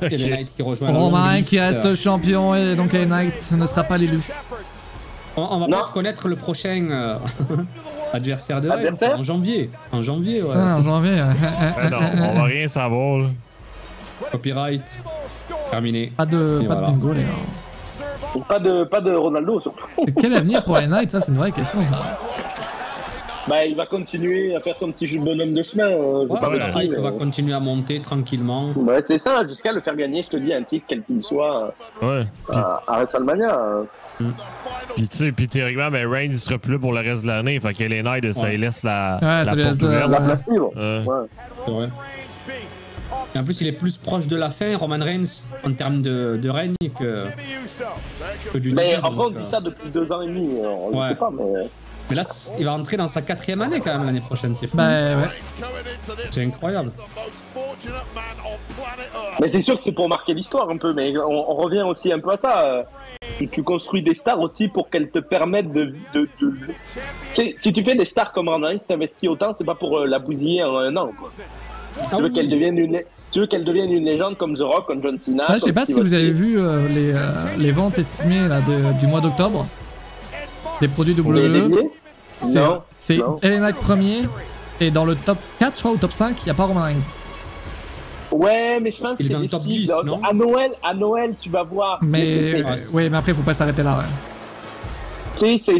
Okay. LA Knight qui rejoint la Romain longue qui liste. reste champion et donc LA Knight ne sera pas l'élu. On va peut-être connaître le prochain adversaire de Reigns Adversaire en janvier. En janvier, ouais. Ah, en janvier. Non, on va rien savoir. Là. Copyright. Terminé. Pas de voilà. bingo, les gars. Pas de Ronaldo surtout. Et quel avenir pour LA Knight? Ça, c'est une vraie question, ça. Bah, il va continuer à faire son petit bonhomme de chemin. Il va continuer à monter tranquillement. Ouais, c'est ça, jusqu'à le faire gagner, je te dis, un titre, quel qu'il soit, Ouais. à WrestleMania. Puis tu sais, puis théoriquement, ben Reigns il sera plus là pour le reste de l'année. Fait que LA Knight, ça lui laisse la ça lui laisse porte ouverte. La place libre. Ouais. C'est vrai. Et en plus, il est plus proche de la fin, Roman Reigns, en termes de règne que du Mais début. après, on donc, dit ça depuis 2 ans et demi, on ne sait pas, mais... Mais là, il va entrer dans sa 4e année quand même l'année prochaine, c'est fou. Bah ouais. C'est incroyable. Mais c'est sûr que c'est pour marquer l'histoire un peu, mais on revient aussi un peu à ça. Tu construis des stars aussi pour qu'elles te permettent de... Si tu fais des stars comme Ronald, tu t'investis autant, c'est pas pour la bousiller en un an, quoi. Tu veux qu'elle devienne une légende comme The Rock, comme John Cena. Je sais pas si vous avez vu les ventes estimées là, du mois d'octobre des produits WWE. C'est LA Knight premier et dans le top 4, je crois, ou top 5, il n'y a pas Roman Reigns. Ouais, mais je pense que il est c'est dans le top cibles. 10, non? À Noël, tu vas voir. Mais ouais, mais après, faut pas s'arrêter là. Ouais. Tu sais,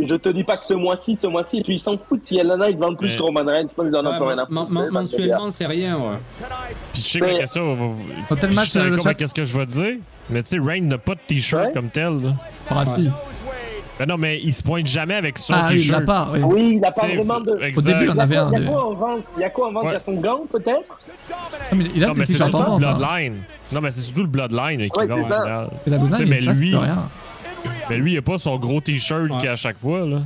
je te dis pas que ce mois-ci, et puis ils s'en foutent si LA Knight vend plus que Roman Reigns, je pense qu'ils en ont rien à foutre. Mensuellement, c'est rien, ouais. Puis je sais que la question, match, qu'est-ce que je vais dire, mais tu sais, Reigns n'a pas de t-shirt comme tel. Là. Ah, si. Ben non, mais il se pointe jamais avec son t-shirt. t-shirt. Il l'a pas, oui. Oui, il n'a pas vraiment de... Au début, on avait un. Il y a quoi en vente? Il y a a son gant, peut-être? Il a des c'est t-shirts surtout en le vente. Bloodline. Non, mais c'est surtout le Bloodline qui vend. Et la Bloodline, il se passe plus rien. Mais lui, il a pas son gros t-shirt qu'il a à chaque fois, là.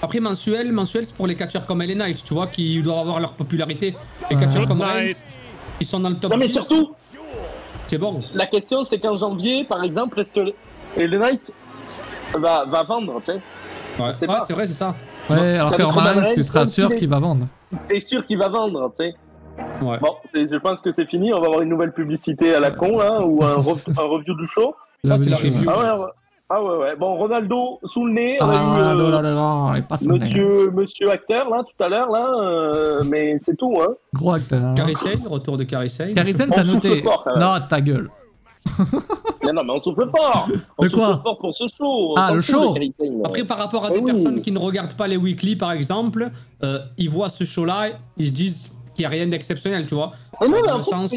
Après, mensuel, c'est pour les catcheurs comme LA Knight, tu vois, qui doivent avoir leur popularité. Les catcheurs comme Reigns, ils sont dans le top 10. Non, mais surtout, c'est bon. La question, c'est qu'en janvier, par exemple, est-ce que LA Knight va vendre, tu sais? Ouais, c'est vrai, c'est ça. Ouais, alors que Roman Reigns, tu seras sûr qu'il va vendre. T'es sûr qu'il va vendre, tu sais? Ouais. Bon, je pense que c'est fini, on va avoir une nouvelle publicité à la con, là, ou un review du show. C'est la review. Ah ouais. Bon, Ronaldo sous le nez. Monsieur acteur là tout à l'heure là, mais c'est tout hein. Gros acteur. Carrie Sane, retour de Carrie Sane. Carrie Sane, ça noté. Non, ta gueule. Non, mais on souffle fort. On souffle fort pour ce show. Ah, le show. Après, par rapport à des personnes qui ne regardent pas les weekly, par exemple, ils voient ce show-là, ils se disent qu'il n'y a rien d'exceptionnel, tu vois. Non, mais en fait,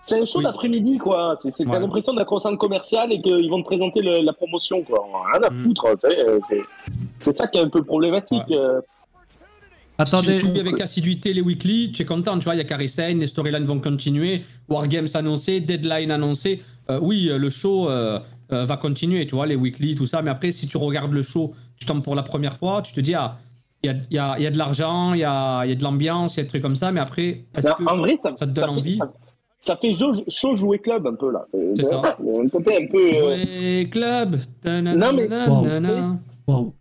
c'est un show d'après-midi, quoi. T'as l'impression d'être au centre commercial et qu'ils vont te présenter la promotion, quoi. Rien à foutre, c'est ça qui est un peu problématique. Attendez. Si tu suis avec assiduité les weekly, tu es content, tu vois, il y a Carrie Sane, les storylines vont continuer, Wargames annoncé, Deadline annoncé. Oui, le show va continuer, tu vois, les weekly, tout ça. Mais après, si tu regardes le show, tu tombes pour la première fois, tu te dis, ah, il y a de l'argent, il y a de l'ambiance, il y a des trucs comme ça, mais après, en vrai, ça te donne envie? Ça fait show jouer club un peu là. C'est ça. Un côté un peu. Jouer club. Non mais wow.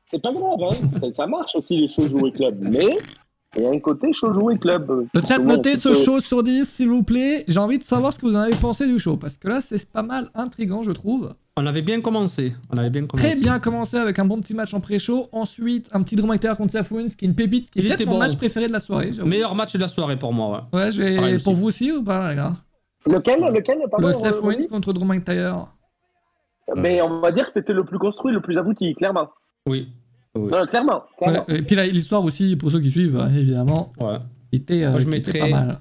C'est pas grave, hein. Ça marche aussi les shows jouer club, mais il y a un côté show jouer club. Le chat, notez ce show sur 10 s'il vous plaît. J'ai envie de savoir ce que vous en avez pensé du show parce que là c'est pas mal intriguant je trouve. On avait bien commencé. Très bien commencé avec un bon petit match en pré-show. Ensuite, un petit Drew McIntyre contre Seth Rollins qui est une pépite, qui est peut-être mon match préféré de la soirée. Meilleur match de la soirée pour moi, ouais. Ouais, pour vous aussi ou pas, les gars? Lequel Le Seth Rollins contre Drew McIntyre. Mais on va dire que c'était le plus construit, le plus abouti, clairement. Oui. Non, clairement. Ouais, et puis l'histoire aussi, pour ceux qui suivent, évidemment. Ouais. Moi, je mettrais pas mal.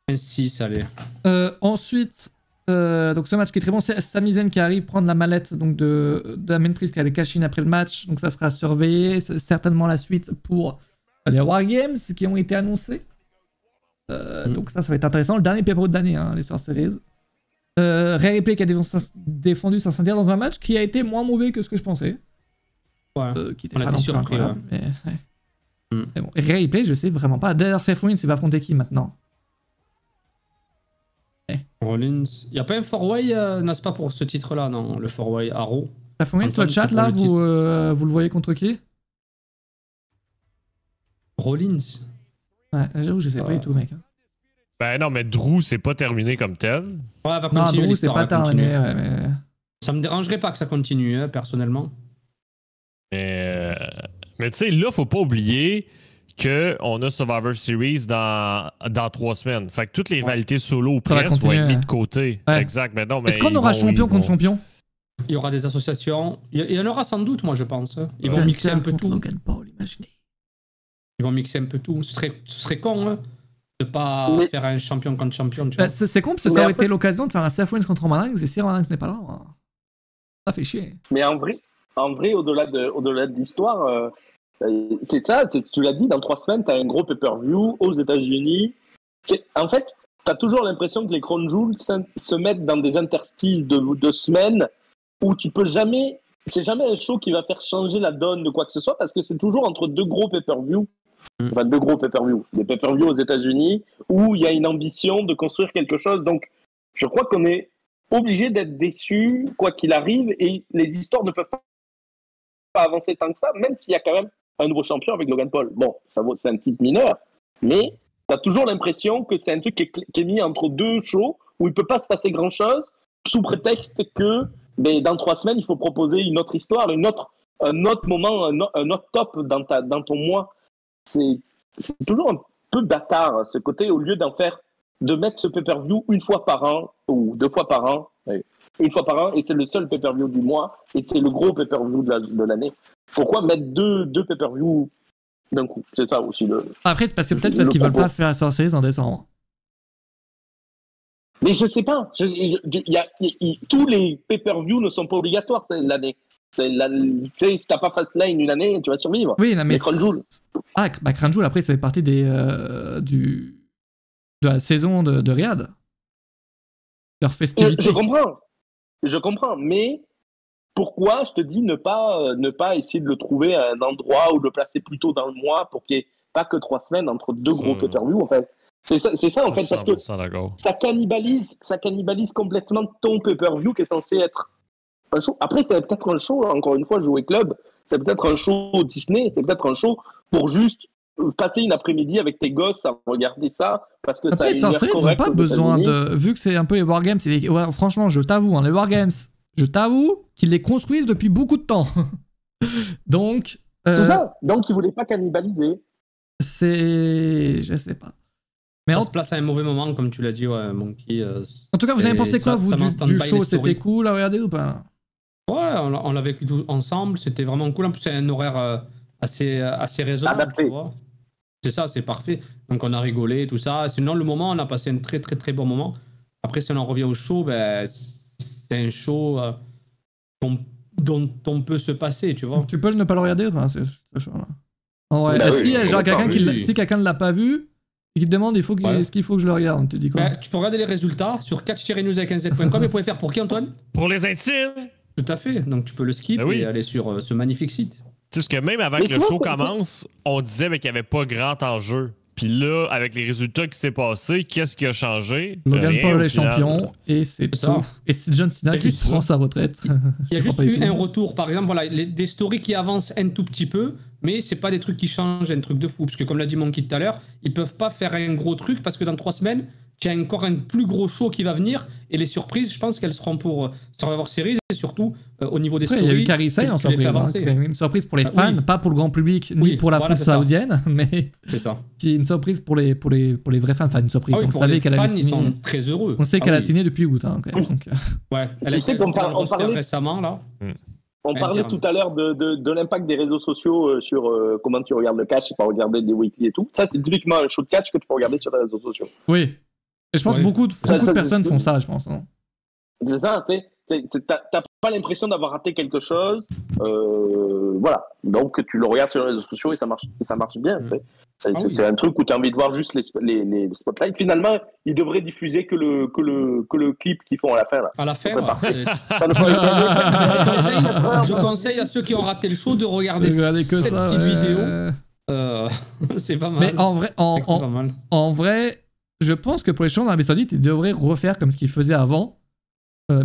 Un 6, allez. Ensuite. Donc ce match qui est très bon, c'est Sami Zayn qui arrive prendre la mallette donc de Damien Priest qui allait cash in après le match, donc ça sera surveillé, c'est certainement la suite pour les Wargames qui ont été annoncés. Donc ça va être intéressant, le dernier pay-per-view de l'année, hein, les Survivor Series. Rhea Ripley qui a défendu sa ceinture dans un match qui a été moins mauvais que ce que je pensais. Ouais, qui était pas surpris. Mais bon, Rhea Ripley, je sais vraiment pas. D'ailleurs, Seth Rollins, il va affronter qui maintenant? Rollins. Il n'y a pas un 4-way, n'est-ce pas, pour ce titre-là, non? Le 4-way Arrow. Seth Rollins, le chat, là, vous le voyez contre qui? Rollins. Ouais, j'avoue, je sais pas du tout, mec. Ben non, mais Drew, c'est pas terminé comme tel. Ouais, elle va Non, continuer Drew, c'est l'histoire. pas elle va continuer. terminé. Ouais, mais... Ça me dérangerait pas que ça continue, hein, personnellement. Mais tu sais, là, faut pas oublier qu'on a Survivor Series dans 3 semaines. Fait que toutes les rivalités solo ou Ça va presque vont être continuer, mises de côté. Ouais. Exact. Mais non, mais Est-ce qu'on aura champion contre champion? Il y aura des associations. Il y en aura sans doute, moi, je pense. Ils vont mixer un peu tout. Logan Paul, imaginez. Ils vont mixer un peu tout. Ce serait con, hein, de pas faire un champion contre champion, tu vois. C'est con parce que ça aurait été l'occasion de faire un Seth Rollins contre Roman Reigns et si Roman Reigns n'est pas là, ça fait chier. Mais en vrai, au-delà de l'histoire, c'est ça, tu l'as dit, dans 3 semaines, tu as un gros pay-per-view aux États-Unis. En fait, tu as toujours l'impression que les Crown Jewels se mettent dans des interstices de semaines où tu peux jamais. C'est jamais un show qui va faire changer la donne de quoi que ce soit parce que c'est toujours entre 2 gros pay-per-view. Enfin, 2 gros pay-per-view. Des pay-per-view aux États-Unis où il y a une ambition de construire quelque chose. Donc, je crois qu'on est obligé d'être déçu, quoi qu'il arrive, et les histoires ne peuvent pas avancer tant que ça, même s'il y a quand même un nouveau champion avec Logan Paul. Bon, c'est un type mineur, mais tu as toujours l'impression que c'est un truc qui est mis entre 2 shows où il ne peut pas se passer grand-chose, sous prétexte que dans 3 semaines, il faut proposer une autre histoire, un autre moment, un autre top dans ton mois. C'est toujours un peu bâtard, ce côté, au lieu de mettre ce pay-per-view 1 fois par an, ou 2 fois par an, 1 fois par an, et c'est le seul pay-per-view du mois, et c'est le gros pay-per-view de l'année. Pourquoi mettre deux pay-per-view d'un coup? C'est ça aussi le... Après, c'est peut-être parce qu'ils veulent pas faire la Series en décembre. Mais je sais pas. Tous les pay-per-view ne sont pas obligatoires l'année. Si t'as pas Fastlane une année, tu vas survivre. Oui, non, mais... Les Crown Jewels. Ah, Crown Jewels, après, ça fait partie de la saison de Riyad. Leur festivité. Je comprends, mais pourquoi je te dis ne pas essayer de le trouver à un endroit ou de le placer plus tôt dans le mois pour qu'il n'y ait pas que 3 semaines entre 2 gros pay-per-view en fait. C'est ça en fait, parce que ça cannibalise complètement ton pay-per-view qui est censé être un show. Après, c'est peut-être un show, encore une fois, jouer club, c'est peut-être un show Disney, c'est peut-être un show pour juste passer une après-midi avec tes gosses à regarder ça, parce que après, ça ils n'ont pas besoin de... Vu que c'est un peu les Wargames, ouais, franchement, je t'avoue, les Wargames, qu'ils les construisent depuis beaucoup de temps. Donc... C'est ça, donc ils voulaient pas cannibaliser. Je sais pas. Mais ça se place à un mauvais moment, comme tu l'as dit, ouais, Monkey. En tout cas, vous avez pensé quoi, vous, du show? C'était cool à regarder ou pas? Ouais, on l'a vécu tout ensemble, c'était vraiment cool. En plus, c'est un horaire assez raisonnable. Adapté. Tu vois. C'est ça, c'est parfait. Donc on a rigolé, tout ça. Sinon, le moment, on a passé un très très très bon moment. Après, si on en revient au show, c'est un show dont on peut se passer, tu vois. Tu peux ne pas le regarder, enfin, ce show-là. En vrai, si quelqu'un ne l'a pas vu et qui te demande est-ce qu'il faut que je le regarde, tu dis quoi? Tu peux regarder les résultats sur catch-news.com et faire pour qui, Antoine? Pour les intimes. Tout à fait. Donc tu peux le skip et aller sur ce magnifique site. Tu sais, parce que même avant que le show commence, on disait qu'il n'y avait pas grand enjeu. Puis là, avec les résultats qui s'est passé, qu'est-ce qui a changé? Logan Paul est champion et c'est tout. Et c'est John Cena qui prend sa retraite. Il y a juste eu un retour. Par exemple, voilà, des stories qui avancent un tout petit peu, mais c'est pas des trucs qui changent un truc de fou. Parce que comme l'a dit Monkey tout à l'heure, ils peuvent pas faire un gros truc parce que dans 3 semaines, tu as encore un plus gros show qui va venir et les surprises, je pense qu'elles seront pour Survivor Series et surtout au niveau des stories. Il y a eu Kairi Sane en surprise. Une surprise pour les fans, pas pour le grand public, ni pour la foule saoudienne, mais c'est ça. Qui est une surprise pour les vrais fans. Enfin, une surprise. On savait qu'elle avait signé. Ils sont très heureux. On sait qu'elle a signé depuis août. Hein, ouais, elle a été dans le roster récemment là. On parlait tout à l'heure de l'impact des réseaux sociaux sur comment tu regardes le catch et pas regarder des weekly et tout. Ça, c'est typiquement un show de catch que tu peux regarder sur les réseaux sociaux. Oui. Et je pense que beaucoup de personnes font ça, je pense. Hein. C'est ça, tu sais. T'as pas l'impression d'avoir raté quelque chose. Voilà. Donc, tu le regardes sur les réseaux sociaux et ça marche bien. C'est un truc où tu as envie de voir juste les spotlights. Finalement, ils devraient diffuser que le clip qu'ils font à la fin. Là. À la fin, je conseille à ceux qui ont raté le show de regarder cette petite vidéo. C'est pas mal. Mais en vrai, je pense que pour les shows en Arabie Saoudite, ils devraient refaire comme ce qu'ils faisaient avant,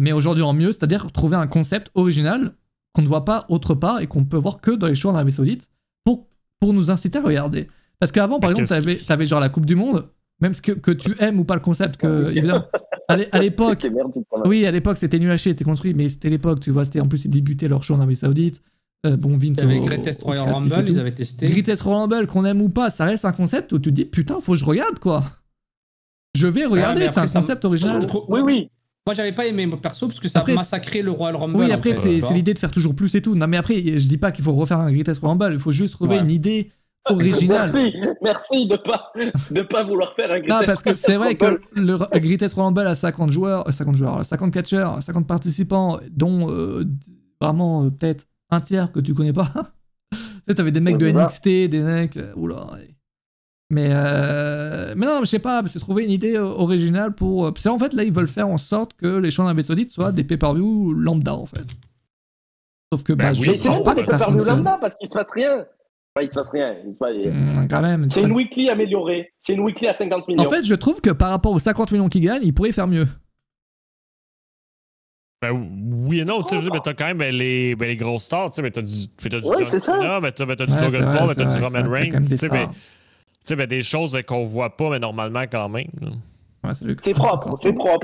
mais aujourd'hui en mieux, c'est-à-dire trouver un concept original qu'on ne voit pas autre part et qu'on peut voir que dans les shows en Arabie Saoudite pour nous inciter à regarder. Parce qu'avant, par exemple, t'avais genre la Coupe du Monde, même que tu aimes ou pas le concept, que évidemment, à l'époque, C'était merdique, quand même. oui, à l'époque c'était nul à chier, c'était construit, mais c'était l'époque, tu vois, c'était en plus ils débutaient leur show en Arabie Saoudite. Bon, Vince. Il y avait Greatest Royal Rumble, ils avaient testé. Greatest Royal Rumble, qu'on aime ou pas, ça reste un concept où tu te dis putain, faut que je regarde quoi. Je vais regarder, c'est un concept original. Oui. Moi, j'avais pas aimé perso parce que ça a massacré le Royal Rumble. Oui, après, c'est l'idée de faire toujours plus et tout. Non, mais après, je dis pas qu'il faut refaire un Greatest Royal Rumble, il faut juste trouver une idée originale. Merci de pas vouloir faire un Greatest Royal Rumble. Non, parce que c'est vrai que le Greatest Royal Rumble à 50 catcheurs, 50 participants, dont vraiment peut-être un tiers que tu connais pas. Tu sais, t'avais des mecs de NXT, des mecs. Oula. Mais non, je sais pas, c'est trouver une idée originale pour. C'est en fait là, ils veulent faire en sorte que les shows d'Arabie Saoudite soient des pay-per-view lambda en fait. Sauf que je crois pas que ça fonctionne. Lambda parce qu'il se passe rien. Enfin, il se passe rien. Quand même. C'est une weekly améliorée. C'est une weekly à 50 millions. En fait, je trouve que par rapport aux 50 millions qu'ils gagnent, ils pourraient faire mieux. Oui et non, tu sais, mais t'as quand même les grosses stars, tu sais, mais t'as du John Cena, mais t'as du Logan Paul, mais t'as du Roman Reigns, tu sais, mais des choses qu'on voit pas, mais normalement quand même. C'est propre,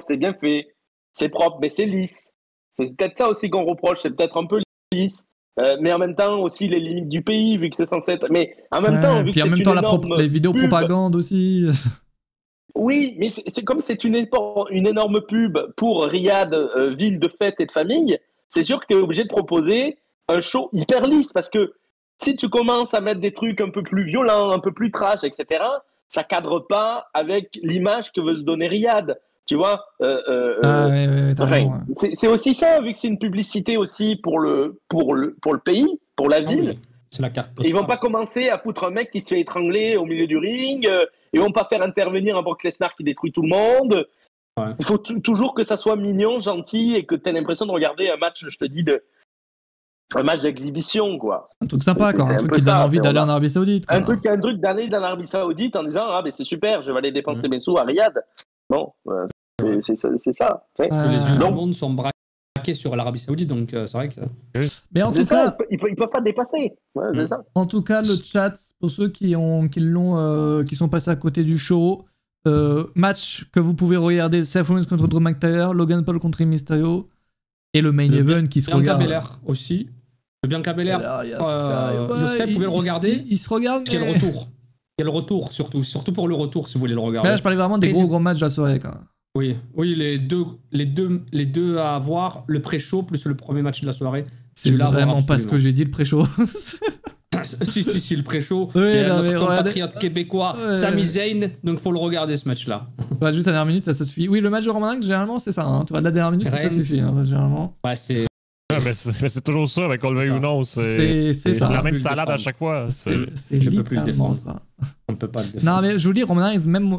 c'est bien fait, c'est propre, mais c'est lisse. C'est peut-être ça aussi qu'on reproche, c'est peut-être un peu lisse, mais en même temps aussi les limites du pays, vu que c'est censé être. Mais en même temps, vu que c'est une énorme les vidéos propagande aussi. Oui, mais c'est comme c'est une énorme pub pour Riyad, ville de fête et de famille, c'est sûr que tu es obligé de proposer un show hyper lisse, parce que si tu commences à mettre des trucs un peu plus violents, un peu plus trash, etc., ça cadre pas avec l'image que veut se donner Riyad, tu vois. C'est aussi ça, vu que c'est une publicité aussi pour le pays, pour la ville. C'est la carte. Ils vont pas commencer à foutre un mec qui se fait étrangler au milieu du ring. Ils vont pas faire intervenir un Brock Lesnar qui détruit tout le monde. Ouais. Il faut toujours que ça soit mignon, gentil et que tu aies l'impression de regarder un match, je te dis, un match d'exhibition, quoi. Un truc sympa, quoi. Un truc qui donne envie d'aller en Arabie Saoudite. Un truc d'aller dans l'Arabie Saoudite en disant ah, ben c'est super, je vais aller dépenser mes sous à Riyad. Bon, c'est ça. Les yeux du monde sont braqués sur l'Arabie Saoudite, donc c'est vrai que. Mais en tout cas, ils peuvent pas dépasser. Ouais, c'est ça. En tout cas, le chat, pour ceux qui sont passés à côté du show, match que vous pouvez regarder, Seth Rollins contre Drew McIntyre, Logan Paul contre Mysterio, et le main event qui se regarde. Bianca Belair aussi. Le Bianca Belair, Sky pouvez le regarder. Il se regarde. Quel retour. Quel retour, surtout pour le retour, si vous voulez le regarder. Mais là, je parlais vraiment des gros matchs de la soirée, quand même. Oui, les deux à avoir, le pré-show plus le premier match de la soirée. C'est vraiment pas ce que j'ai dit, le pré-show. si, le pré-show. Oui, il y a notre compatriote québécois, Sami Zayn, donc faut le regarder ce match-là. Ouais, juste la dernière minute, ça suffit. Oui, le match de Roman Reigns, généralement, c'est ça. Hein. Tu vois, de la dernière minute, ça suffit, hein, généralement. Ouais, c'est. mais c'est toujours ça, avec Colvey ou non. C'est la même salade à chaque fois. Je peux plus le défendre. Ça. On peut pas le défendre. Non, mais je vous dis, Roman Reigns, même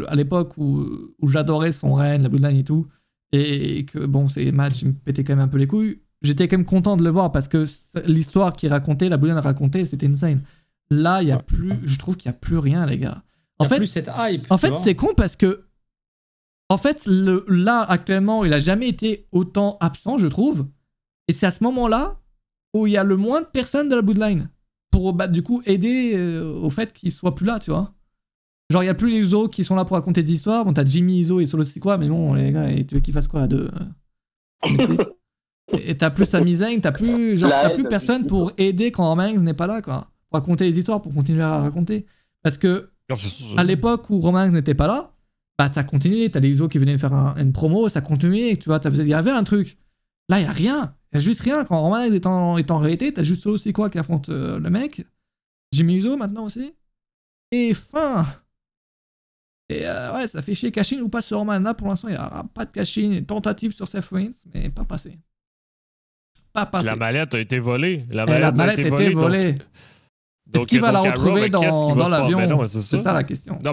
à l'époque où j'adorais son règne, la Bloodline et tout, et que bon, ces matchs, ils me pétaient quand même un peu les couilles, j'étais quand même content de le voir parce que l'histoire qu'il racontait, la Bloodline racontait, c'était insane. Là, il y a plus, je trouve qu'il y a plus rien, les gars. En fait, plus cette hype. En fait, c'est con parce que, en fait, là, actuellement, il a jamais été autant absent, je trouve. Et c'est à ce moment-là où il y a le moins de personnes de la Bloodline pour du coup aider au fait qu'il soit plus là, tu vois. Genre, il n'y a plus les Usos qui sont là pour raconter des histoires. Bon, t'as Jimmy Uso et Solo Sikoa, mais bon, les gars, tu veux qu'ils fassent quoi et t'as plus Sami Zayn, t'as plus personne pour aider quand Roman Reigns n'est pas là, quoi. Pour raconter les histoires, pour continuer à raconter. Parce que à l'époque où Roman Reigns n'était pas là, bah t'as continué, t'as les Usos qui venaient faire une promo, ça continuait, tu vois, il y avait un truc. Là, il n'y a rien. Il n'y a juste rien. Quand Roman Reigns est en réalité, t'as juste Solo Sikoa qui affronte le mec. Jimmy Uso maintenant aussi. Et fin. Et ouais, ça fait chier. Cash-in ou pas sur Roman. Là, pour l'instant, il n'y a pas de cash-in. Tentative sur Seth Rollins, mais pas passé. Pas passé. La mallette a été volée. La mallette a été volée. Est-ce qu'il va la retrouver dans l'avion? C'est ça la question. Non,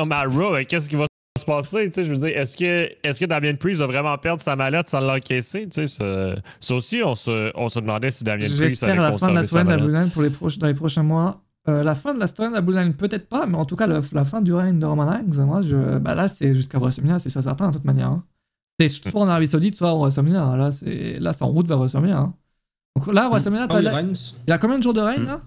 mais à Raw, qu'est-ce qui va se passer? Je veux dire, est-ce que Damien Priest va vraiment perdre sa mallette sans l'encaisser? Ça aussi, on se demandait si Damien Priest allait conserver sa mallette. J'espère la fin de la Bloodline dans les prochains mois. La fin de la storyline de la Bloodline, peut-être pas, mais en tout cas, la fin du règne de Roman Reigns, moi, là, c'est jusqu'à WrestleMania, c'est sûr certain, de toute manière. Hein. C'est soit en Arabie Saoudite, soit en WrestleMania. Hein. Là, c'est en route vers WrestleMania. Hein. Donc là, WrestleMania, il a combien de jours de règne, là?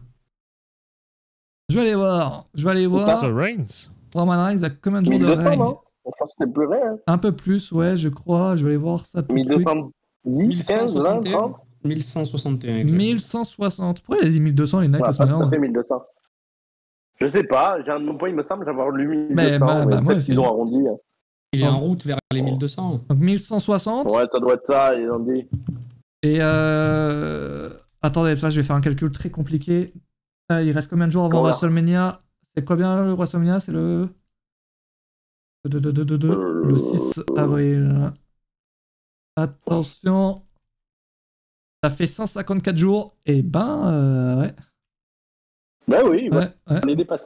Je vais aller voir. C'est ça, Reigns? Roman Reigns a combien de jours de 1200, règne? non? Je pense que c'était plus vrai. Hein. Un peu plus, ouais, je crois. Je vais aller voir ça tout de suite. 1210, 15, 20, 30 1161. 1160. Pourquoi il a dit 1200 les Night ouais, à SmackDown? ça fait 1200. Je sais pas, j'ai un nom point, il me semble j'avoir lu 1200, mais moi, ils ont arrondi. Il est en route vers les 1200. Donc 1160. Ouais, ça doit être ça, ils ont dit. Et attendez, ça je vais faire un calcul très compliqué. Il reste combien de jours avant WrestleMania? C'est combien le WrestleMania? C'est le 6 avril. Attention. Ça fait 154 jours. Et ouais. Ben oui, ouais.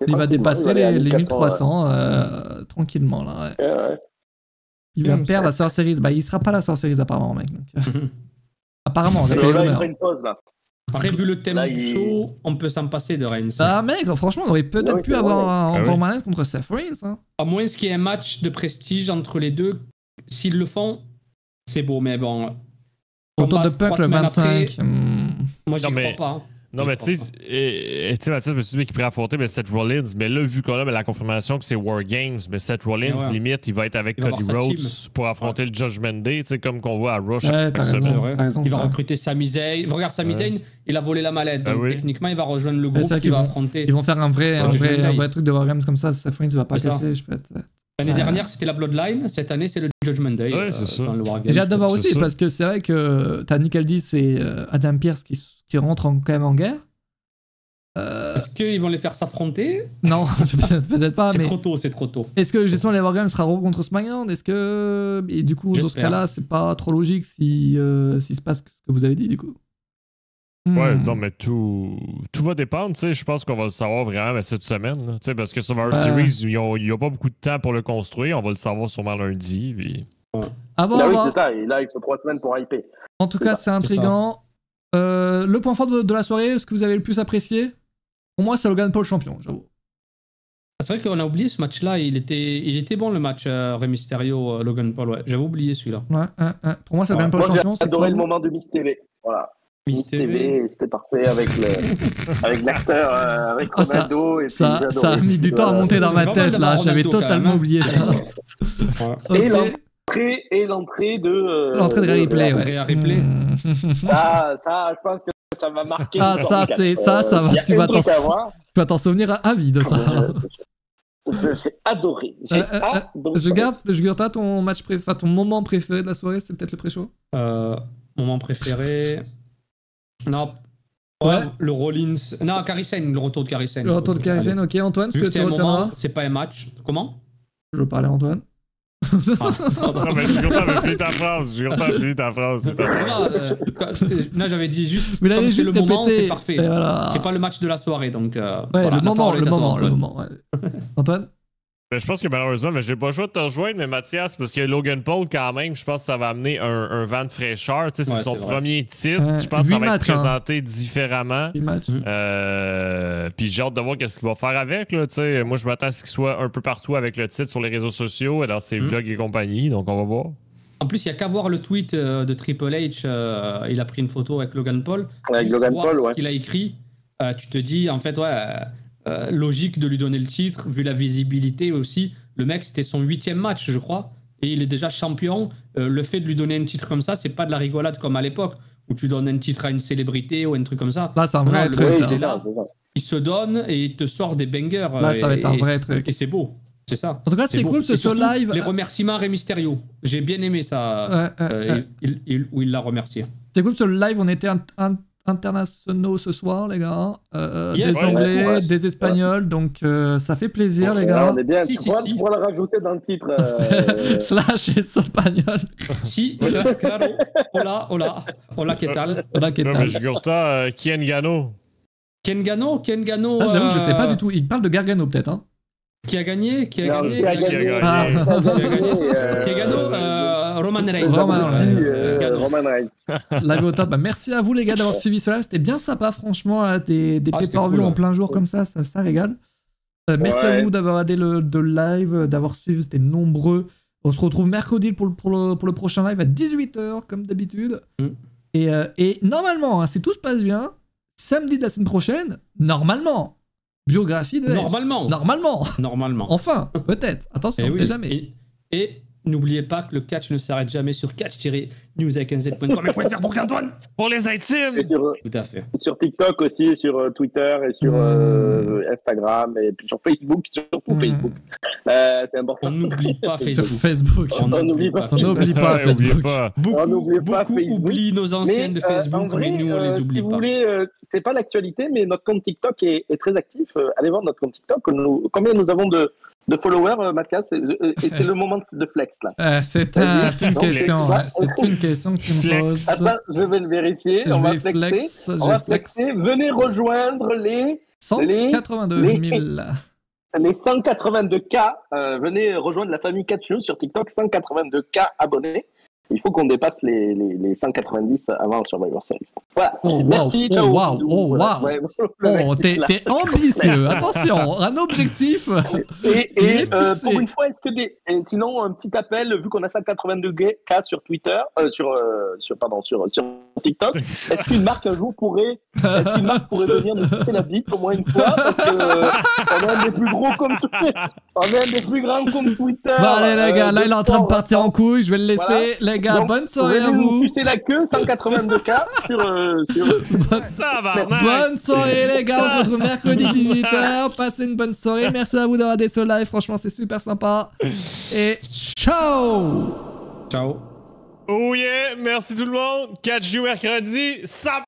Il va dépasser les 1300 tranquillement là. Ouais. Il va perdre la Survivor Series. Bah, il sera pas la Survivor Series apparemment, mec. Donc, apparemment, avec les rumeurs. Une pause là. Après, vu le thème là, du show, on peut s'en passer de Reigns. Ah mec, franchement, on aurait peut-être pu avoir un Roman Reigns contre Seth Rollins. Hein. À moins qu'il y ait un match de prestige entre les deux. S'ils le font, c'est beau, mais bon. Autour de Punk le 25. Après, moi, j'y crois pas. Hein. Non, mais tu sais, Mathias, je me suis dit qu'il pourrait affronter Seth Rollins, mais là, vu qu'on a la confirmation que c'est War Games, mais Seth Rollins, limite, il va être avec Cody Rhodes pour affronter le Judgment Day, tu sais, comme qu'on voit à Rush. Il va recruter Sami Zayn. Regarde, Sami Zayn, il a volé la mallette, donc techniquement, il va rejoindre le groupe qui va affronter. Ils vont faire un vrai truc de War Games comme ça, Seth Rollins, il va pas cacher, je peux être. L'année dernière, c'était la Bloodline. Cette année, c'est le Judgment Day. Ouais, c'est ça. Dans le War Games. J'ai hâte de voir aussi, parce que c'est vrai que t'as Nick Aldis et Adam Pearce qui rentrent quand même en guerre. Est-ce qu'ils vont les faire s'affronter? Non, peut-être pas. C'est trop tôt, c'est trop tôt. Est-ce que justement les War Games sera Raw contre SmackDown? Est-ce que. Et du coup, dans ce cas-là, c'est pas trop logique si se passe ce que vous avez dit, du coup. Ouais, non, mais tout va dépendre, tu sais. Je pense qu'on va le savoir vraiment cette semaine, tu sais, parce que Survivor Series, il n'y a pas beaucoup de temps pour le construire. On va le savoir sûrement lundi. Puis... Ah bon, oui, c'est ça. Et là, il faut 3 semaines pour hyper. En tout cas, c'est intriguant. Le point fort de la soirée, ce que vous avez le plus apprécié? Pour moi, c'est Logan Paul champion, j'avoue. C'est vrai qu'on a oublié ce match-là. Il était bon le match Rey Mysterio, Logan Paul. Ouais. J'avais oublié celui-là. Ouais. Pour moi, c'est Logan Paul champion. J'ai adoré le moment de Miss TV. Voilà. Miss TV, c'était parfait avec l'acteur Ronaldo. Ça a mis du temps à monter dans ma tête là. J'avais totalement oublié ça. Et l'entrée de. L'entrée de Rhea Ripley, ouais. Ça, je pense que ça va marquer. Ah, ça, tu vas t'en souvenir à vie de ça. J'ai adoré. Je garde ton match préféré, ton moment préféré de la soirée, c'est peut-être le pré-show. Moment préféré. Non. Le Rollins. Non, Kairi Sane, le retour de Kairi Sane. Le retour de Kairi Sane, ok. Antoine, est-ce que tu retiendras? C'est pas un match. Comment? Je veux parler à Antoine. Non, mais je t'avais fini ta phrase. Non, j'avais dit juste. Mais là, comme c'est le moment, répété. C'est parfait. Voilà. C'est pas le match de la soirée, donc. Le moment. Ouais. Antoine? Mais je pense que malheureusement, j'ai pas le choix de te rejoindre, mais Mathias, parce que Logan Paul, quand même, je pense que ça va amener un vent de fraîcheur. C'est son premier titre. Je pense que ça va être présenté différemment. Puis j'ai hâte de voir ce qu'il va faire avec. Là, moi, je m'attends à ce qu'il soit un peu partout avec le titre sur les réseaux sociaux et dans ses vlogs et compagnie. Donc, on va voir. En plus, il n'y a qu'à voir le tweet de Triple H. Il a pris une photo avec Logan Paul. Avec Logan Paul, ce qu'il a écrit, tu te dis, en fait, logique de lui donner le titre, vu la visibilité aussi. Le mec, c'était son 8e match, je crois, et il est déjà champion. Le fait de lui donner un titre comme ça, c'est pas de la rigolade comme à l'époque, où tu donnes un titre à une célébrité ou un truc comme ça. Là, c'est un vrai truc. Il se donne et il te sort des bangers. Là, ça va être un vrai truc. Et c'est beau. C'est ça. En tout cas, c'est cool ce live. Les remerciements à Rey Mysterio. J'ai bien aimé ça. Où il l'a remercié. C'est cool ce live. On était internationaux ce soir, les gars. Des Anglais, des Espagnols, donc ça fait plaisir, les gars. On est bien. Tu pourras le rajouter dans le titre. Slash espagnol. Si, claro. Hola, ¿qué tal? Hola, ¿qué tal? Non, mais Jugurta, Ken Gano. J'avoue, je sais pas du tout. Il parle de Gargano, peut-être. Hein. Qui a gagné Gargano, Roman Reigns. Roman Reigns. Live au top. Merci à vous, les gars, d'avoir suivi cela. C'était bien sympa, franchement. Des pay-per-view en plein jour comme ça régale. Merci à vous d'avoir aidé le live, d'avoir suivi. C'était nombreux. On se retrouve mercredi pour le prochain live à 18h, comme d'habitude. Et normalement, si tout se passe bien, samedi de la semaine prochaine, normalement, biographie de Edge. Normalement. Enfin, peut-être. Attention, on ne sait jamais. Et n'oubliez pas que le catch ne s'arrête jamais sur catch-news.com. Pour les intimes. Tout à fait. Sur TikTok aussi, sur Twitter et sur Instagram et puis sur Facebook, surtout Facebook. C'est important. On n'oublie pas Facebook. Sur Facebook. On n'oublie pas Facebook. Beaucoup oublient nos anciennes de Facebook, mais nous on les oublie pas. Si vous voulez, c'est pas l'actualité, mais notre compte TikTok est très actif. Allez voir notre compte TikTok. Combien nous avons de followers, Mathias, et c'est le moment de flex là. C'est une question. C'est une question que tu me poses. Attends, je vais le vérifier. On va flexer. Venez rejoindre les 182 000. Les 182K. Venez rejoindre la famille Catch News sur TikTok. 182K abonnés. Il faut qu'on dépasse les 190 avant Survivor Series. Voilà. Merci. Ciao. Wow. T'es ambitieux. Attention, un objectif. Et pour une fois, sinon un petit appel, vu qu'on a 182K sur Twitter, sur TikTok, est-ce qu'une marque un jour pourrait venir nous pousser la bite au moins une fois, parce que on est un des plus gros comme Twitter. On est un des plus grands comme Twitter. Bon allez les gars, là il est en train de partir en couille, je vais le laisser. Les gars, bonne soirée à vous. C'est la queue, 182K sur... Bonne soirée les gars, on se retrouve mercredi 18h. Passez une bonne soirée, merci à vous d'avoir des ce live, franchement c'est super sympa. Et ciao. Ciao. Oh yeah, merci tout le monde. Catch you mercredi.